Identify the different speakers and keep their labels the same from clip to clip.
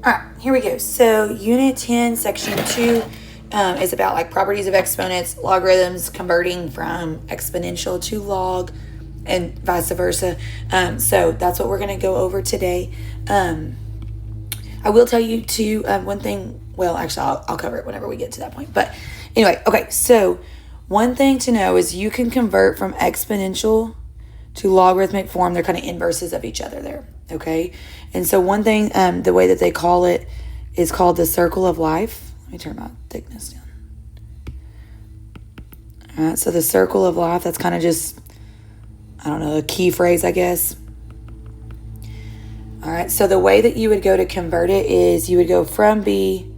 Speaker 1: All right, here we go. So Unit 10, Section 2 is about like properties of exponents, logarithms, converting from exponential to log, and vice versa. So that's what we're going to go over today. I will tell you too, one thing, well, actually, I'll cover it whenever we get to that point. But anyway, okay, so one thing to know is you can convert from exponential to logarithmic form. They're kind of inverses of each other there, okay? And so one thing, the way that they call it is called the circle of life. Let me turn my thickness down. All right, so the circle of life, that's kind of just, I don't know, a key phrase, I guess. All right, so the way that you would go to convert it is you would go from B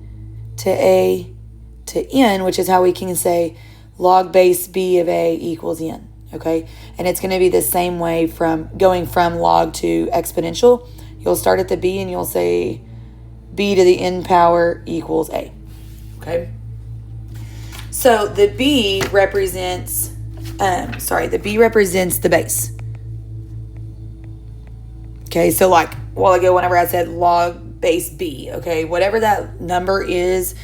Speaker 1: to A to N, which is how we can say log base B of A equals N. Okay, and it's going to be the same way from going from log to exponential. You'll start at the B and you'll say B to the N power equals A. Okay, so the B represents, the B represents the base. Okay, so like a while ago, whenever I said log base B, okay, whatever that number is,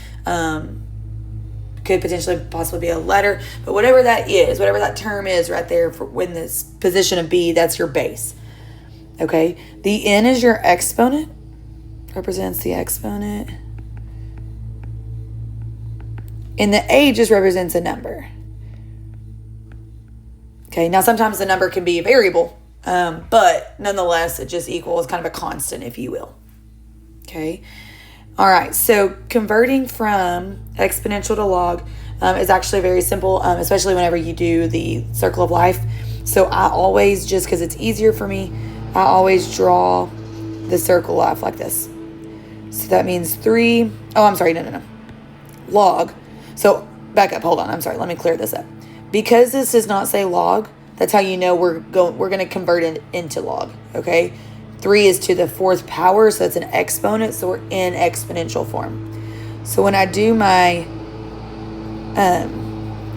Speaker 1: could potentially possibly be a letter, but whatever that is, whatever that term is right there for when this position of B, that's your base. Okay, the N is your exponent, represents the exponent, and the A just represents a number. Okay, now sometimes the number can be a variable, but nonetheless, it just equals kind of a constant, if you will. Okay. All right, so converting from exponential to log is actually very simple, especially whenever you do the circle of life. So I always, just because it's easier for me, I always draw the circle of life like this. So that means 3, no. Log. So back up, hold on, I'm sorry, let me clear this up. Because this does not say log, that's how you know we're going to convert it into log, okay? 3 is to the 4th power, so that's an exponent, so we're in exponential form. So when I do my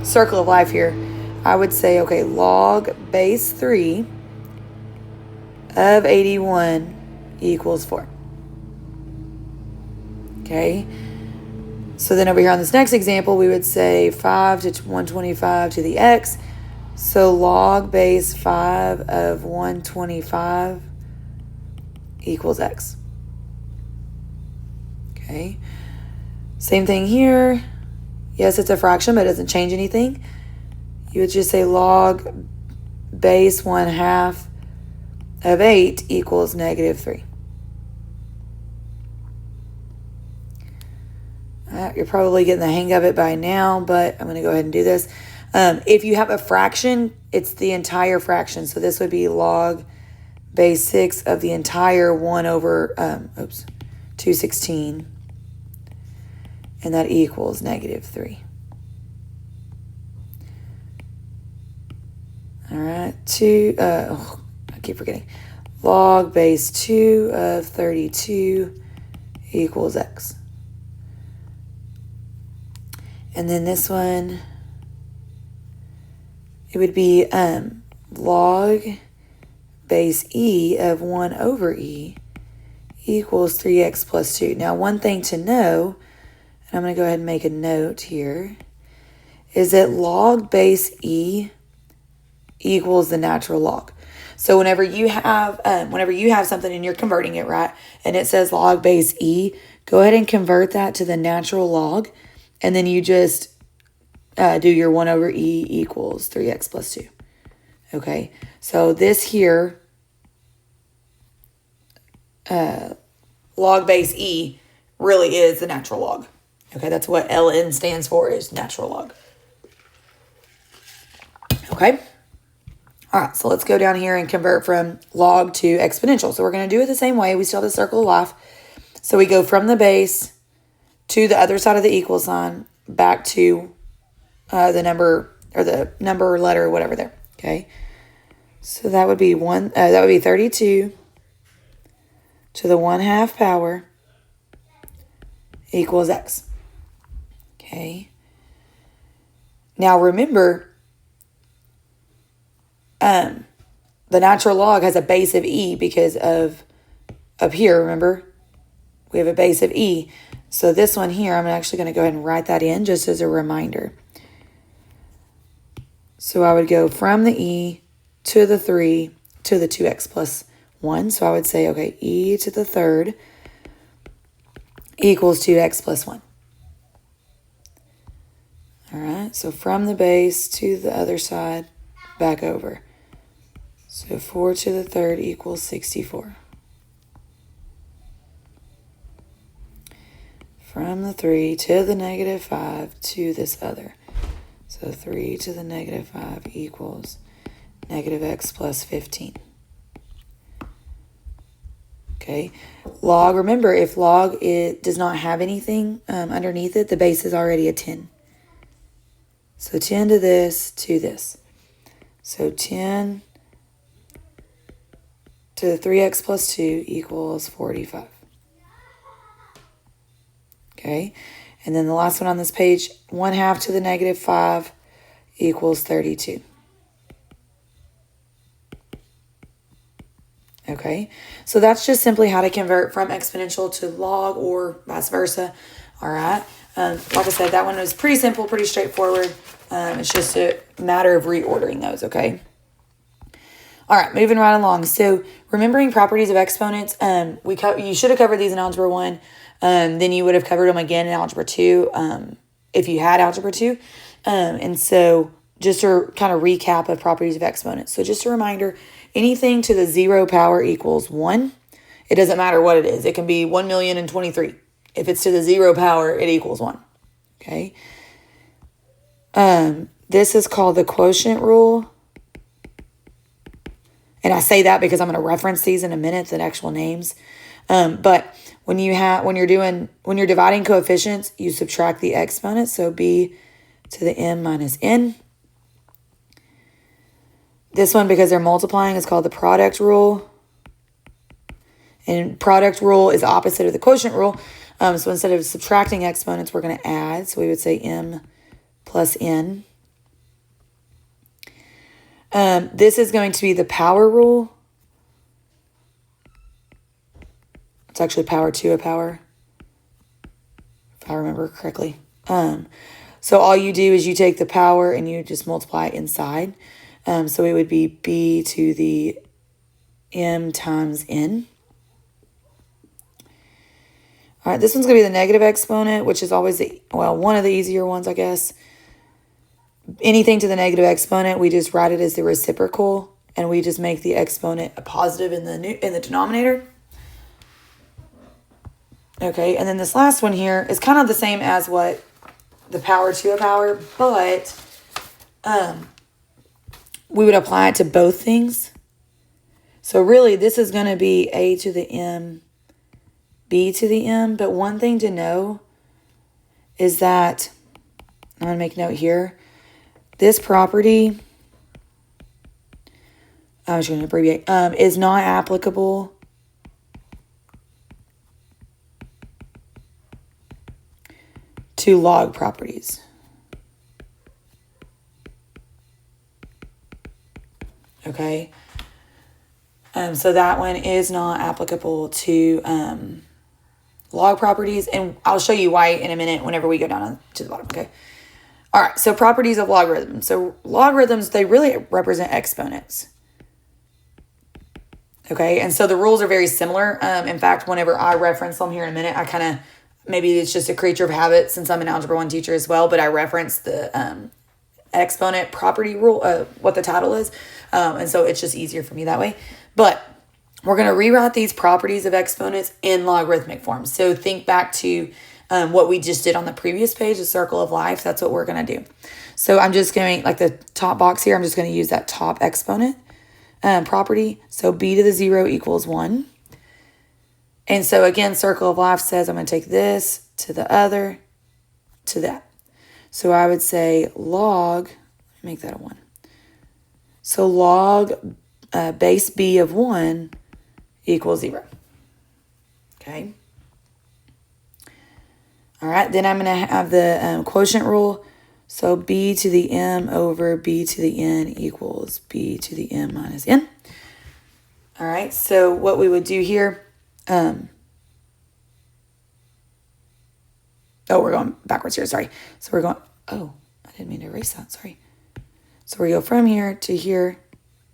Speaker 1: circle of life here, I would say, okay, log base 3 of 81 equals 4. Okay, so then over here on this next example, we would say 5 to 125 to the x, so log base 5 of 125 equals x. Okay, same thing here. Yes, it's a fraction, but it doesn't change anything. You would just say log base 1/2 of 8 equals -3. You're probably getting the hang of it by now, but I'm going to go ahead and do this. If you have a fraction, it's the entire fraction. So this would be log base 6 of the entire 1 over 216, and that equals -3. All right, I keep forgetting. Log base 2 of 32 equals x. And then this one, it would be log base e of 1 over e equals 3x plus 2. Now, one thing to know, and I'm going to go ahead and make a note here, is that log base e equals the natural log. So whenever you have something and you're converting it, right, and it says log base e, go ahead and convert that to the natural log, and then you just do your 1 over e equals 3x plus 2. Okay, so this here, log base e really is the natural log. Okay, that's what ln stands for, is natural log. Okay, all right, so let's go down here and convert from log to exponential. So we're going to do it the same way. We still have the circle of life. So we go from the base to the other side of the equal sign, back to the number or letter or whatever there. Okay, so that would be 32 to the 1/2 power equals x. Okay. Now remember, the natural log has a base of e because of up here. Remember, We have a base of e. So this one here, I'm actually going to go ahead and write that in just as a reminder. So I would go from the e to the 3 to the 2x plus 1. So I would say, okay, e to the third equals 2x plus 1. All right, so from the base to the other side, back over. So 4 to the third equals 64. From the 3 to the negative 5 to this other. So 3 to the negative 5 equals negative x plus 15. Okay, log, remember, if log it does not have anything underneath it, the base is already a 10. So 10 to this to this. So 10 to 3x plus 2 equals 45. Okay, and then the last one on this page, 1/2 to the negative 5 equals 32. Okay, so that's just simply how to convert from exponential to log or vice versa. All right, like I said, that one was pretty simple, pretty straightforward. It's just a matter of reordering those, okay? All right, moving right along. So remembering properties of exponents, you should have covered these in Algebra 1. Then you would have covered them again in Algebra 2 if you had Algebra 2. And so just to kind of recap of properties of exponents. So just a reminder, anything to the 0 power equals 1. It doesn't matter what it is. It can be 1,023,000. If it's to the 0 power, it equals 1. Okay. This is called the quotient rule. And I say that because I'm going to reference these in a minute, the actual names. But when you're dividing coefficients, you subtract the exponent. So b to the m minus n. This one, because they're multiplying, is called the product rule. And product rule is opposite of the quotient rule. So instead of subtracting exponents, we're going to add. So we would say m plus n. This is going to be the power rule. It's actually power to a power, if I remember correctly. So all you do is you take the power and you just multiply it inside. So it would be b to the m times n. All right, this one's going to be the negative exponent, which is always one of the easier ones, I guess. Anything to the negative exponent, we just write it as the reciprocal, and we just make the exponent a positive in the denominator. Okay, and then this last one here is kind of the same as what the power to a power, but we would apply it to both things. So really, this is going to be a to the m, b to the m, but one thing to know is that, I'm going to make note here, this property, I'm just going to abbreviate, is not applicable to log properties. Okay. So that one is not applicable to log properties, and I'll show you why in a minute whenever we go down to the bottom, okay? All right, so properties of logarithms. So logarithms, they really represent exponents. Okay, and so the rules are very similar. In fact, whenever I reference them here in a minute, I kind of, maybe it's just a creature of habit since I'm an Algebra 1 teacher as well, but I reference the exponent property rule, what the title is. And so it's just easier for me that way. But we're going to rewrite these properties of exponents in logarithmic form. So think back to what we just did on the previous page, the circle of life. That's what we're going to do. So I'm just going, like the top box here, I'm just going to use that top exponent property. So b to the 0 equals 1. And so again, circle of life says I'm going to take this to the other to that. So I would say log, make that a 1. So log base b of 1 equals 0. Okay. All right, then I'm going to have the quotient rule. So b to the m over b to the n equals b to the m minus n. All right, so what we would do here, Oh, we're going backwards here, sorry. So we're going, oh, I didn't mean to erase that, sorry. So we go from here to here,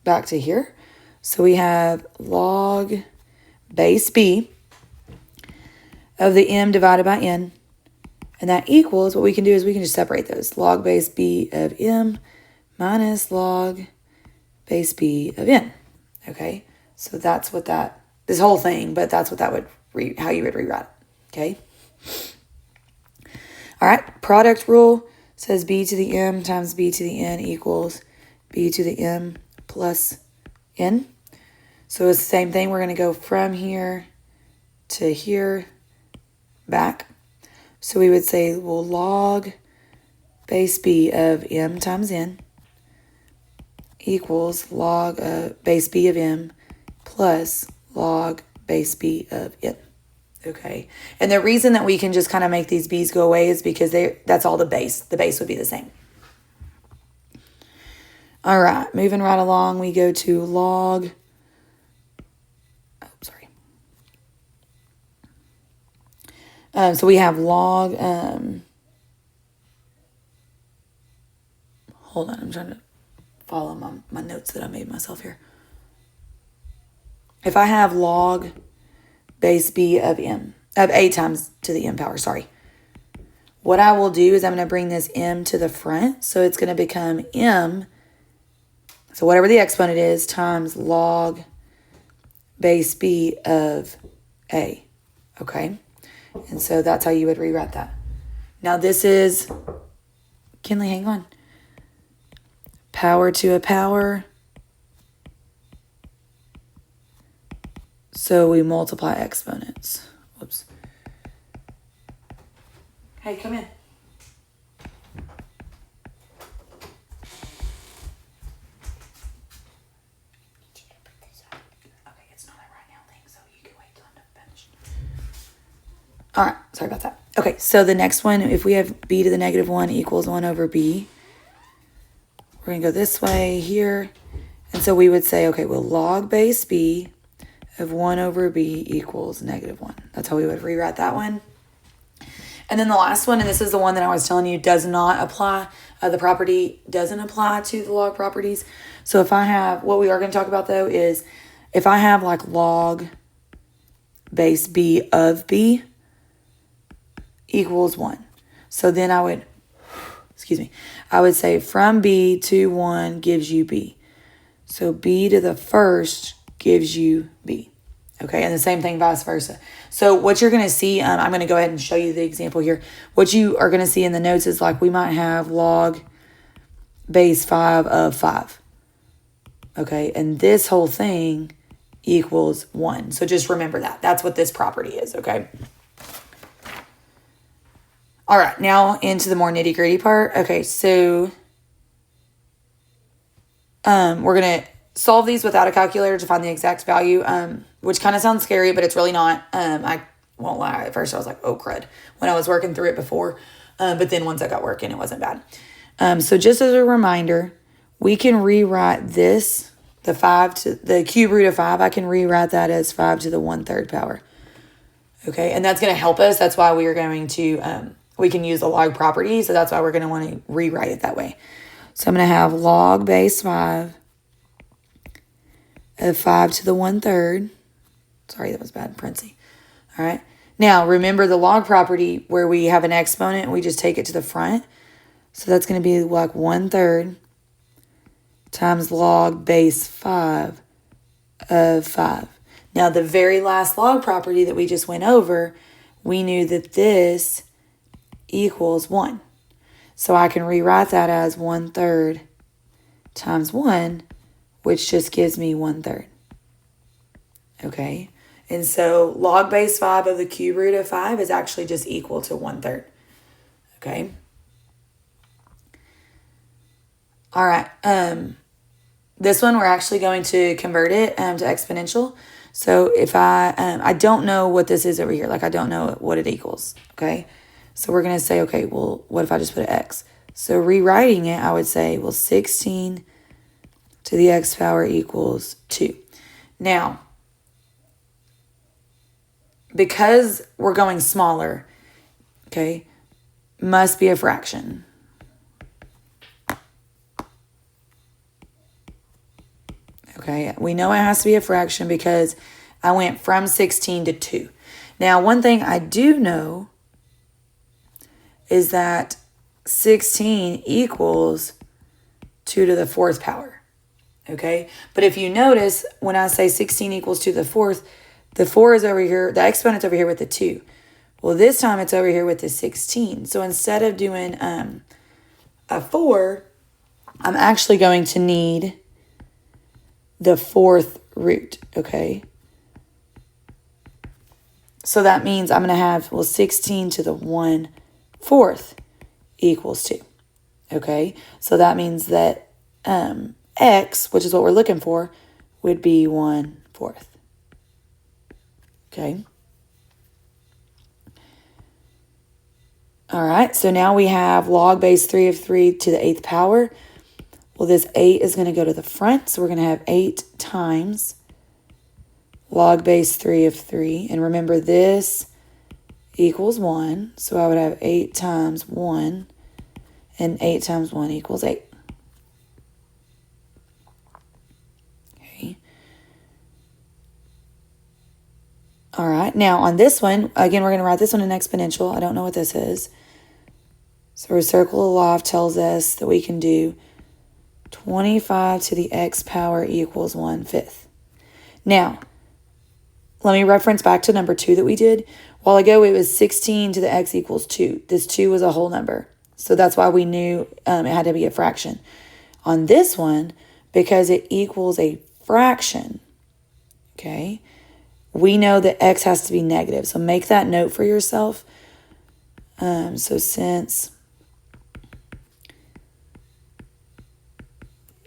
Speaker 1: back to here. So we have log base b of the m divided by n. And that equals, what we can do is we can just separate those. Log base b of m minus log base b of n. Okay, so that's what that, this whole thing, but that's what that would, how you would rewrite it. Okay. All right, product rule says b to the m times b to the n equals b to the m plus n. So it's the same thing. We're going to go from here to here, back. So we would say, well, log base b of m times n equals log base b of m plus log base b of n. Okay, and the reason that we can just kind of make these b's go away is because that's all the base. The base would be the same. All right, moving right along, we go to log, so we have log, hold on, I'm trying to follow my notes that I made myself here. If I have log base b of m, of a times to the m power, sorry. What I will do is I'm going to bring this m to the front, so it's going to become m, so whatever the exponent is, times log base b of a, okay? And so that's how you would rewrite that. Now this is, Kinley, hang on. Power to a power. So we multiply exponents. Whoops. Hey, come in. Okay, it's not a right now thing, so you can wait till I'm finished. All right, sorry about that. Okay, so the next one, if we have b to the negative 1 equals 1 over b, we're going to go this way here. And so we would say, okay, well, log base b of 1 over b equals negative 1. That's how we would rewrite that one. And then the last one, and this is the one that I was telling you does not apply, the property doesn't apply to the log properties. So if I have, what we are going to talk about though is if I have like log base b of b equals 1. So then I would, I would say from b to 1 gives you b. So b to the first gives you b. Okay, and the same thing vice versa. So what you're going to see, I'm going to go ahead and show you the example here. What you are going to see in the notes is like we might have log base 5 of 5. Okay, and this whole thing equals 1. So just remember that. That's what this property is, okay? All right, now into the more nitty-gritty part. Okay, so we're going to solve these without a calculator to find the exact value, which kind of sounds scary, but it's really not. I won't lie. At first, I was like, oh, crud, when I was working through it before. But then once I got working, it wasn't bad. So just as a reminder, we can rewrite this, the cube root of 5, I can rewrite that as 5 to the 1/3 power. Okay, and that's going to help us. That's why we are going to, we can use the log property. So that's why we're going to want to rewrite it that way. So I'm going to have log base 5 of 5 to the 1/3. Sorry, that was bad, Princey. All right. Now, remember the log property where we have an exponent, we just take it to the front. So that's going to be like 1/3 times log base 5 of 5. Now, the very last log property that we just went over, we knew that this equals 1. So I can rewrite that as 1/3 times 1, which just gives me 1/3. Okay, and so log base 5 of the cube root of 5 is actually just equal to 1/3. Okay. All right. This one we're actually going to convert it to exponential. So if I don't know what this is over here, like I don't know what it equals. Okay, so we're gonna say, okay, well, what if I just put an x? So rewriting it, I would say, well, 16 to the x power equals 2. Now, because we're going smaller, okay, must be a fraction. Okay, we know it has to be a fraction because I went from 16 to 2. Now, one thing I do know is that 16 equals 2 to the 4th power. Okay, but if you notice, when I say 16 equals 2 to the 4th, the 4 is over here, the exponent's over here with the 2. Well, this time it's over here with the 16. So instead of doing a 4, I'm actually going to need the 4th root, okay? So that means I'm going to have, well, 16 to the 1/4 equals 2, okay? So that means that x, which is what we're looking for, would be 1/4, okay? All right, so now we have log base 3 of 3 to the 8th power. Well, this 8 is going to go to the front, so we're going to have 8 times log base 3 of 3. And remember, this equals 1, so I would have 8 times 1, and 8 times 1 equals 8. Okay. All right, now on this one, again, we're going to write this one in exponential. I don't know what this is. So reciprocal law tells us that we can do 25 to the x power equals 1/5. Now, let me reference back to number 2 that we did. A while ago, it was 16 to the x equals 2. This 2 was a whole number. So that's why we knew it had to be a fraction. On this one, because it equals a fraction, okay, we know that x has to be negative. So make that note for yourself. So since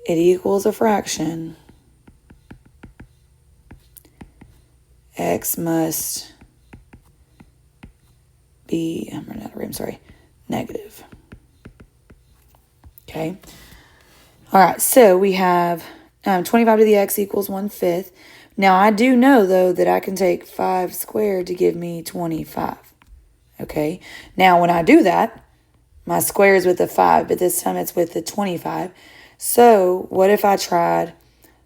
Speaker 1: it equals a fraction, x must be, I'm running out of room, sorry, negative. Okay. All right, so we have 25 to the x equals 1/5. Now, I do know, though, that I can take 5 squared to give me 25. Okay. Now, when I do that, my square is with the 5, but this time it's with the 25. So what if I tried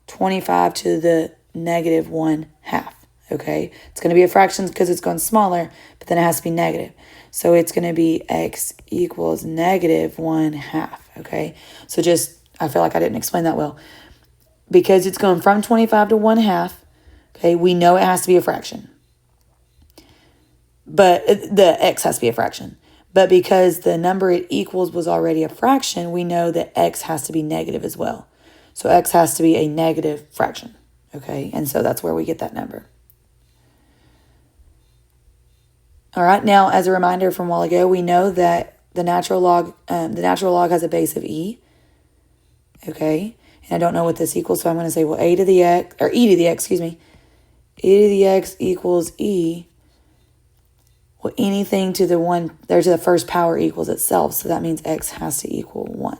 Speaker 1: 25 to the negative 1/2? Okay, it's going to be a fraction because it's going smaller, but then it has to be negative. So it's going to be x equals negative 1/2. Okay, so just, I feel like I didn't explain that well. Because it's going from 25 to 1/2, okay, we know it has to be a fraction. But the x has to be a fraction. But because the number it equals was already a fraction, we know that x has to be negative as well. So x has to be a negative fraction, okay? And so that's where we get that number. All right, now as a reminder from a while ago, we know that the natural log has a base of e, okay? And I don't know what this equals, so I'm going to say, well, e to the x equals e. Well, anything to the one, there's the first power equals itself, so that means x has to equal 1.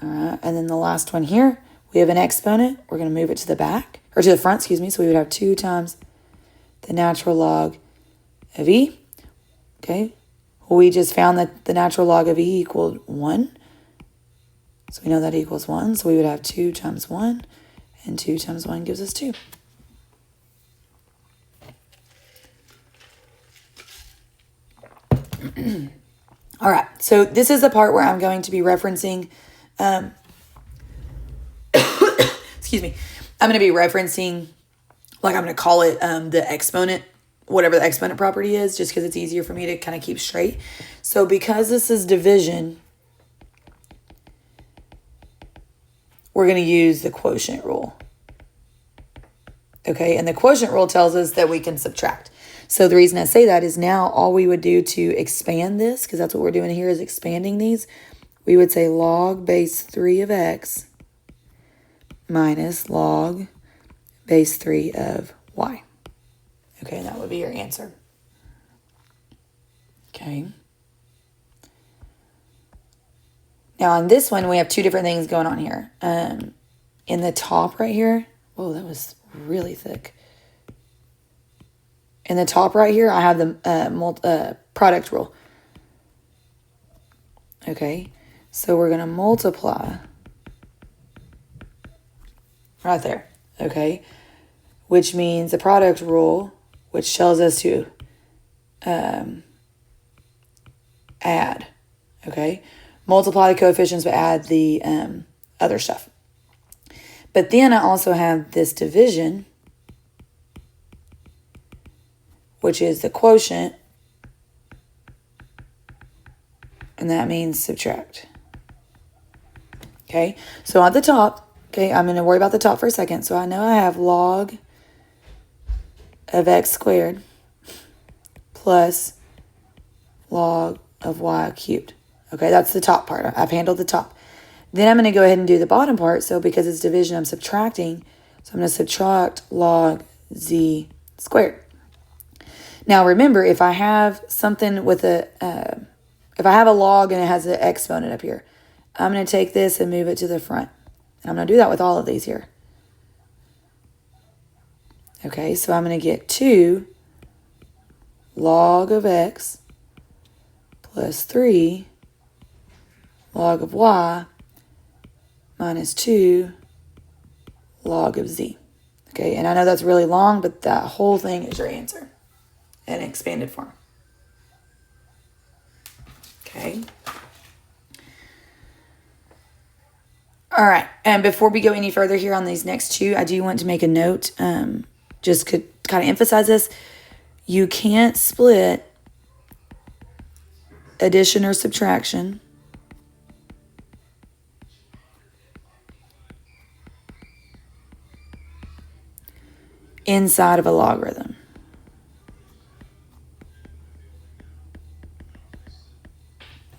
Speaker 1: All right, and then the last one here, we have an exponent. We're going to move it to the back, or to the front, so we would have 2 times the natural log of e. Okay, well, we just found that the natural log of e equaled 1. So we know that equals 1, so we would have 2 times 1, and 2 times 1 gives us 2. All right, so this is the part where I'm going to be referencing, excuse me, I'm going to be referencing, like I'm going to call it the exponent, whatever the exponent property is, just because it's easier for me to kind of keep straight. So because this is division, we're going to use the quotient rule. Okay, and the quotient rule tells us that we can subtract. So the reason I say that is now all we would do to expand this, because that's what we're doing here is expanding these, we would say log base 3 of x minus log base 3 of y. Okay, and that would be your answer. Okay. Now on this one, we have 2 different things going on here. In the top right here, whoa, that was really thick. In the top right here, I have the product rule. Okay, so we're going to multiply right there, okay, which means the product rule, which tells us to add, okay, multiply the coefficients but add the other stuff. But then I also have this division, which is the quotient, and that means subtract. Okay, so at the top, okay, I'm going to worry about the top for a second. So I know I have log of x squared plus log of y cubed. Okay, that's the top part. I've handled the top. Then I'm going to go ahead and do the bottom part. So because it's division, I'm subtracting. So I'm going to subtract log z squared. Now remember, if I have something with if I have a log and it has an exponent up here, I'm going to take this and move it to the front. And I'm going to do that with all of these here. Okay, so I'm going to get 2 log of x plus 3 log of y minus 2 log of z. Okay, and I know that's really long, but that whole thing is your answer in expanded form. Okay. All right, and before we go any further here on these next two, I do want to make a note, just could kind of emphasize this. You can't split addition or subtraction inside of a logarithm.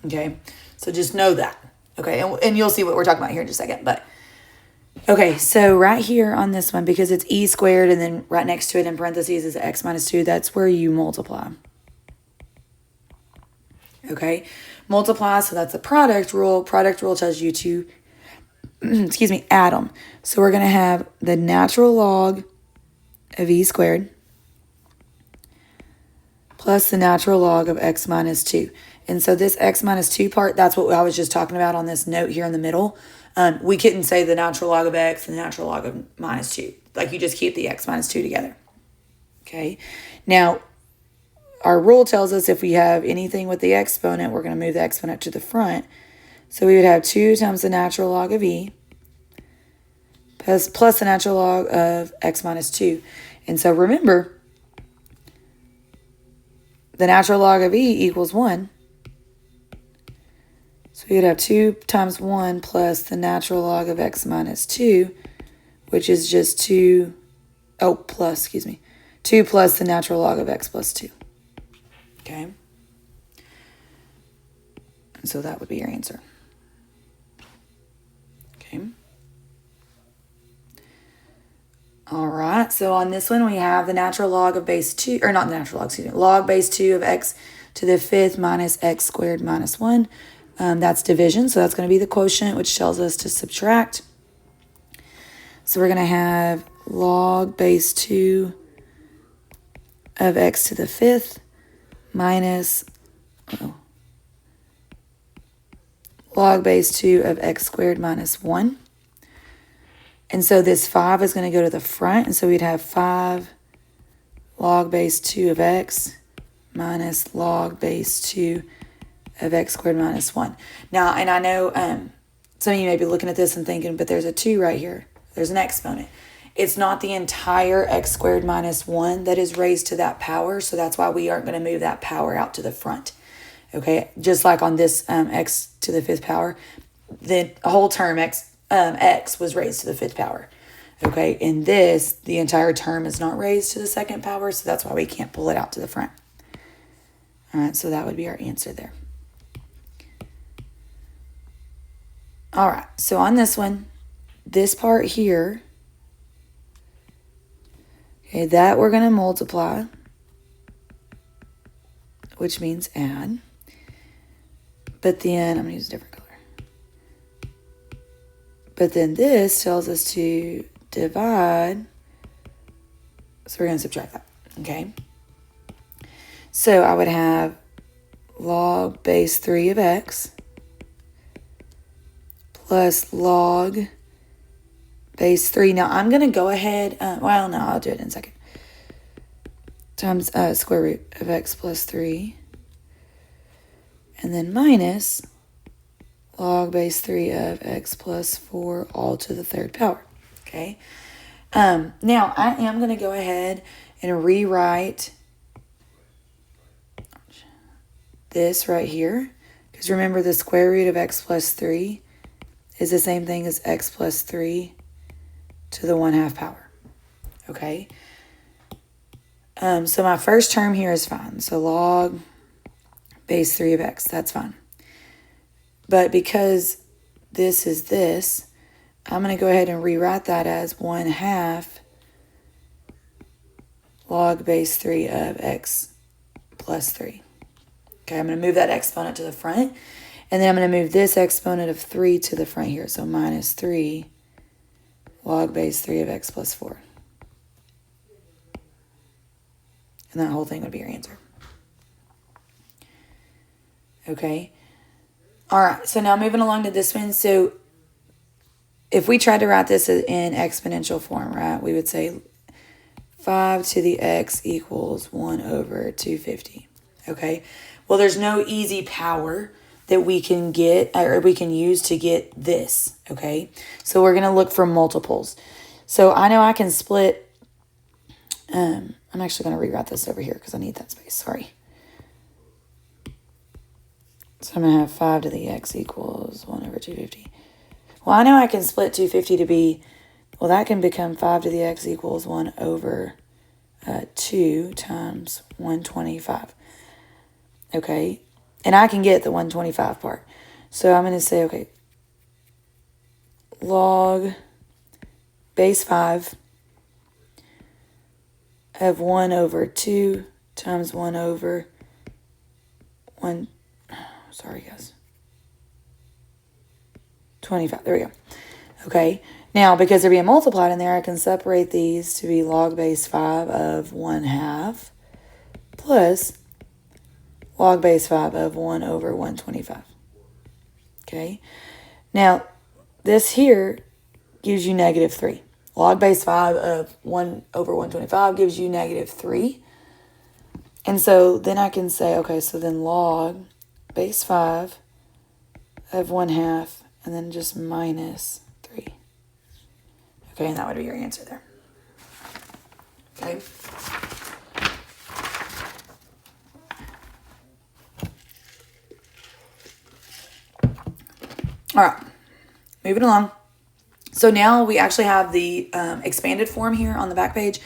Speaker 1: Okay, so just know that. Okay, and you'll see what we're talking about here in just a second. But okay, so right here on this one, because it's e squared and then right next to it in parentheses is x minus 2, that's where you multiply. Okay, multiply, so that's the product rule. Product rule tells you to, excuse me, add them. So we're going to have the natural log of e squared plus the natural log of x minus 2. And so this x minus 2 part, that's what I was just talking about on this note here in the middle. We couldn't say the natural log of x and the natural log of minus 2. Like, you just keep the x minus 2 together. Okay. Now, our rule tells us if we have anything with the exponent, we're going to move the exponent to the front. So we would have 2 times the natural log of e plus the natural log of x minus 2. And so remember, the natural log of e equals 1. So we would have 2 times 1 plus the natural log of x minus 2, which is just 2 plus the natural log of x plus 2. Okay? And so that would be your answer. Okay? All right, so on this one, we have the natural log of base 2, or not the natural log, excuse me, log base 2 of x to the 5th minus x squared minus 1. That's division, so that's going to be the quotient, which tells us to subtract. So we're going to have log base 2 of x to the 5th minus log base 2 of x squared minus 1. And so this 5 is going to go to the front, and so we'd have 5 log base 2 of x minus log base 2 of x squared minus 1. Now, and I know some of you may be looking at this and thinking, but there's a 2 right here. There's an exponent. It's not the entire x squared minus 1 that is raised to that power, so that's why we aren't going to move that power out to the front. Okay, just like on this x to the 5th power, the whole term x was raised to the 5th power. Okay, in this, the entire term is not raised to the 2nd power, so that's why we can't pull it out to the front. All right, so that would be our answer there. All right, so on this one, this part here, okay, that we're going to multiply, which means add. But then, I'm going to use a different color. But then this tells us to divide, so we're going to subtract that, okay? So I would have log base 3 of x plus log base 3. Now, I'm going to go ahead, well, no, I'll do it in a second. Times square root of x plus 3. And then minus log base 3 of x plus 4 all to the third power. Okay. Now, I am going to go ahead and rewrite this right here. Because remember, the square root of x plus 3 is the same thing as x plus 3 to the 1/2 power. Okay. So my first term here is fine. So log base 3 of x, that's fine. But because this is this, I'm going to go ahead and rewrite that as 1/2 log base 3 of x plus 3. Okay, I'm going to move that exponent to the front. And then I'm going to move this exponent of 3 to the front here. So minus 3 log base 3 of x plus 4. And that whole thing would be your answer. Okay. All right, so now moving along to this one. So if we tried to write this in exponential form, right, we would say 5 to the x equals 1 over 250. Okay. Well, there's no easy power that we can get or we can use to get this. Okay. So we're going to look for multiples. So I know I can split. I'm actually going to rewrite this over here because I need that space. Sorry. So I'm going to have 5 to the x equals 1 over 250. Well, I know I can split 250 to be, well, that can become 5 to the x equals 1 over 2 times 125. Okay. And I can get the 125 part. So I'm going to say, okay, log base 5 of 1 over 2 times 1 over 1. Sorry, guys. 25. There we go. Okay. Now, because they're being multiplied in there, I can separate these to be log base 5 of 1/2 plus log base 5 of 1 over 125. Okay. Now, this here gives you negative 3. Log base 5 of 1 over 125 gives you negative 3. And so then I can say, okay, so then log base 5 of 1/2 and then just minus 3. Okay, and that would be your answer there. Okay. All right, moving along. So now we actually have the expanded form here on the back page,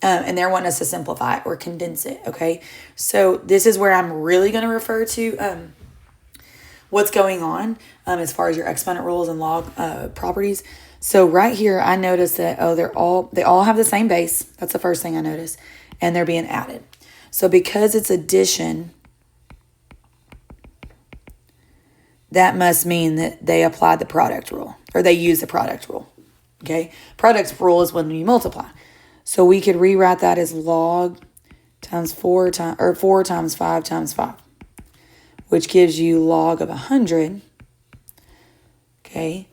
Speaker 1: and they're wanting us to simplify it or condense it, okay? So this is where I'm really going to refer to what's going on as far as your exponent rules and log properties. So right here, I noticed that, they all have the same base. That's the first thing I noticed, and they're being added. So because it's addition, that must mean that they applied the product rule or they use the product rule. Okay. Product rule is when you multiply. So we could rewrite that as log times 4 times 5 times 5, which gives you log of 100. Okay.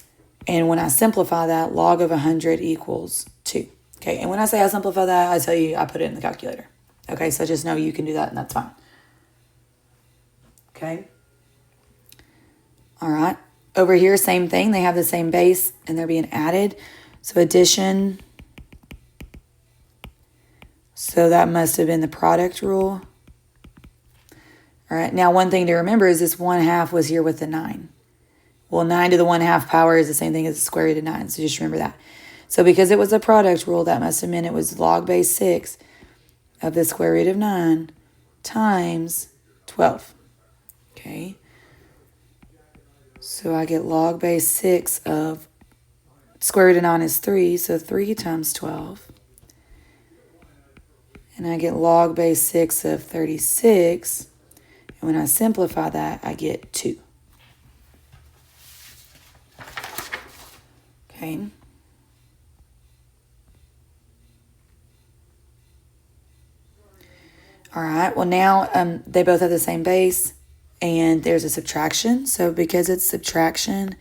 Speaker 1: And when I simplify that, log of 100 equals 2. Okay. And when I say I simplify that, I tell you I put it in the calculator. Okay. So just know you can do that and that's fine. Okay. All right. Over here, same thing. They have the same base and they're being added. So addition. So that must have been the product rule. All right. Now, one thing to remember is this 1/2 was here with the 9. Well, 9 to the 1/2 power is the same thing as the square root of 9. So just remember that. So because it was a product rule, that must have meant it was log base 6 of the square root of 9 times 12. Okay. So I get log base 6 of square root of 9 is 3. So 3 times 12. And I get log base 6 of 36. And when I simplify that, I get 2. Okay. All right. Well, now they both have the same base. and there's a subtraction. So because it's subtraction,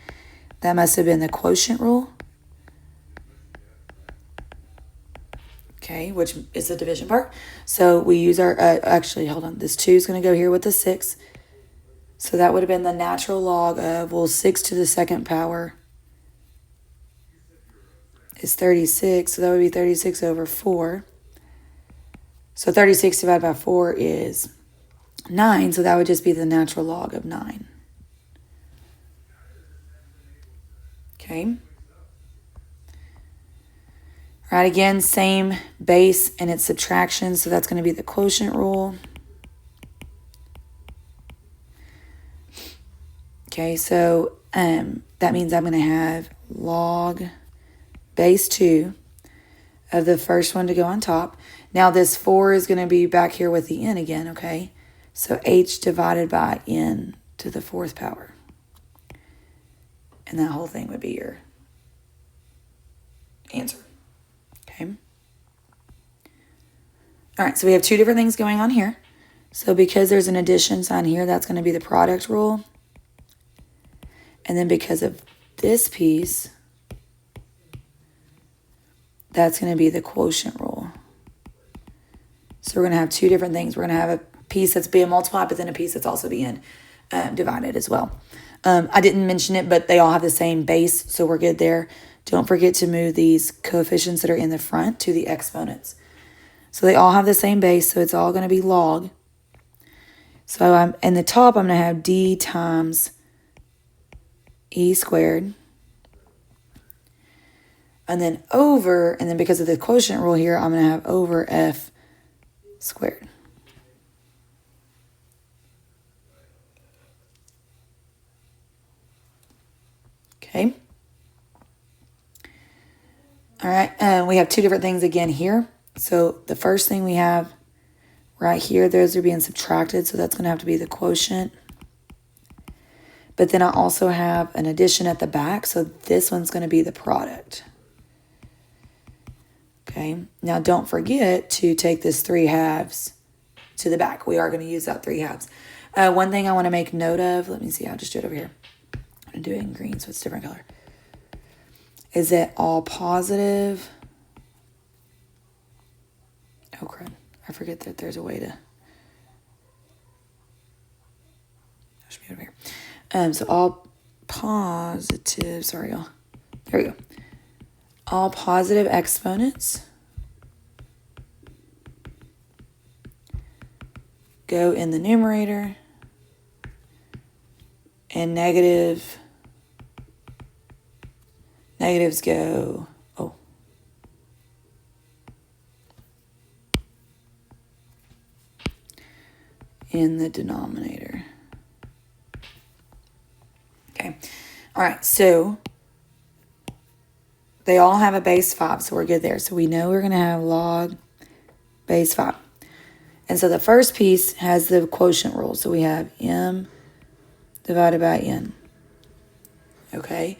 Speaker 1: that must have been the quotient rule. Okay, which is the division part. So we use our, actually, hold on. This 2 is going to go here with the 6. So that would have been the natural log of, well, 6 to the second power is 36. So that would be 36 over 4. So 36 divided by 4 is 9. So that would just be the natural log of 9. Okay. All right, again, same base and its subtraction. So that's going to be the quotient rule. Okay, so that means I'm going to have log base 2 of the first one to go on top. Now this 4 is going to be back here with the n again, okay? So h divided by n to the 4th power. And that whole thing would be your answer. Okay. All right, so we have 2 different things going on here. So because there's an addition sign here, that's going to be the product rule. And then because of this piece, that's going to be the quotient rule. So we're going to have 2 different things. We're going to have a piece that's being multiplied, but then a piece that's also being divided as well. I didn't mention it, but they all have the same base, so we're good there. Don't forget to move these coefficients that are in the front to the exponents. So they all have the same base, so it's all going to be log. So in the top, I'm going to have d times e squared. And then over, and then because of the quotient rule here, I'm going to have over f squared. Okay. All right, we have 2 different things again here. So the first thing we have right here, those are being subtracted, so that's going to have to be the quotient. But then I also have an addition at the back, so this one's going to be the product. Okay, now don't forget to take this 3/2 to the back. We are going to use that 3/2. One thing I want to make note of, let me see, I'll just do it over here. I'm going to do it in green, so it's a different color. Is that all positive? Oh, crud. I forget that there's a way to. I should be over here. So all positive, sorry, y'all. There we go. All positive exponents go in the numerator, and negatives go, in the denominator. Okay. All right, so they all have a base 5, so we're good there. So we know we're going to have log base 5. And so the first piece has the quotient rule. So we have m divided by n. Okay.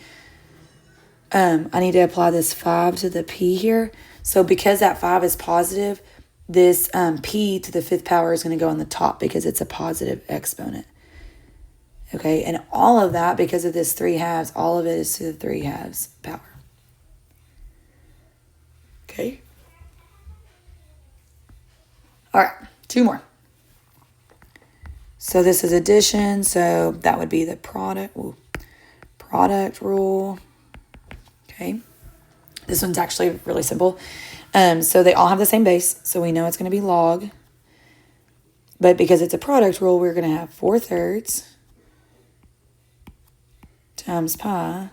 Speaker 1: I need to apply this 5 to the p here. So because that 5 is positive, this p to the 5th power is going to go on the top because it's a positive exponent. Okay, and all of that, because of this 3/2, all of it is to the 3/2 power. Okay. All right, 2 more. So this is addition, so that would be the product rule. Okay. This one's actually really simple. So they all have the same base, so we know it's going to be log. But because it's a product rule, we're going to have 4/3 times pi.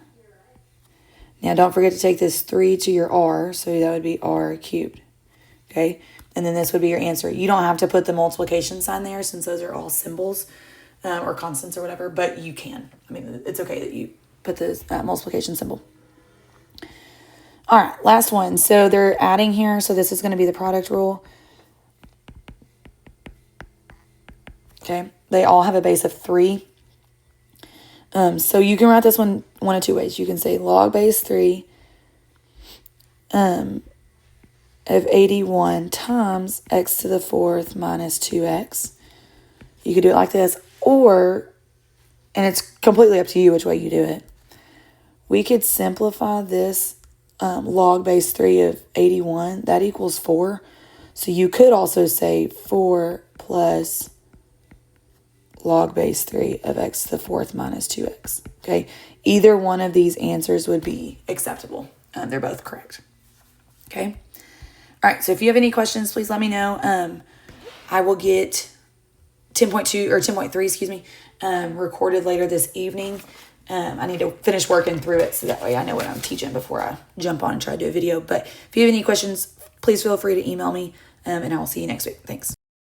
Speaker 1: Now don't forget to take this 3 to your r, so that would be r cubed. Okay, and then this would be your answer. You don't have to put the multiplication sign there since those are all symbols or constants or whatever, but you can. I mean, it's okay that you put the multiplication symbol. All right, last one. So they're adding here, so this is going to be the product rule. Okay, they all have a base of 3. So you can write this one of 2 ways. You can say log base 3 of 81 times x to the 4th minus 2x. You could do it like this, Or, and it's completely up to you which way you do it, we could simplify this log base 3 of 81. That equals 4. So you could also say 4 plus log base 3 of x to the 4th minus 2x. Okay, either one of these answers would be acceptable. They're both correct. Okay. All right, so if you have any questions, please let me know. I will get 10.2 or 10.3, excuse me, recorded later this evening. I need to finish working through it so that way I know what I'm teaching before I jump on and try to do a video. But if you have any questions, please feel free to email me, and I will see you next week. Thanks.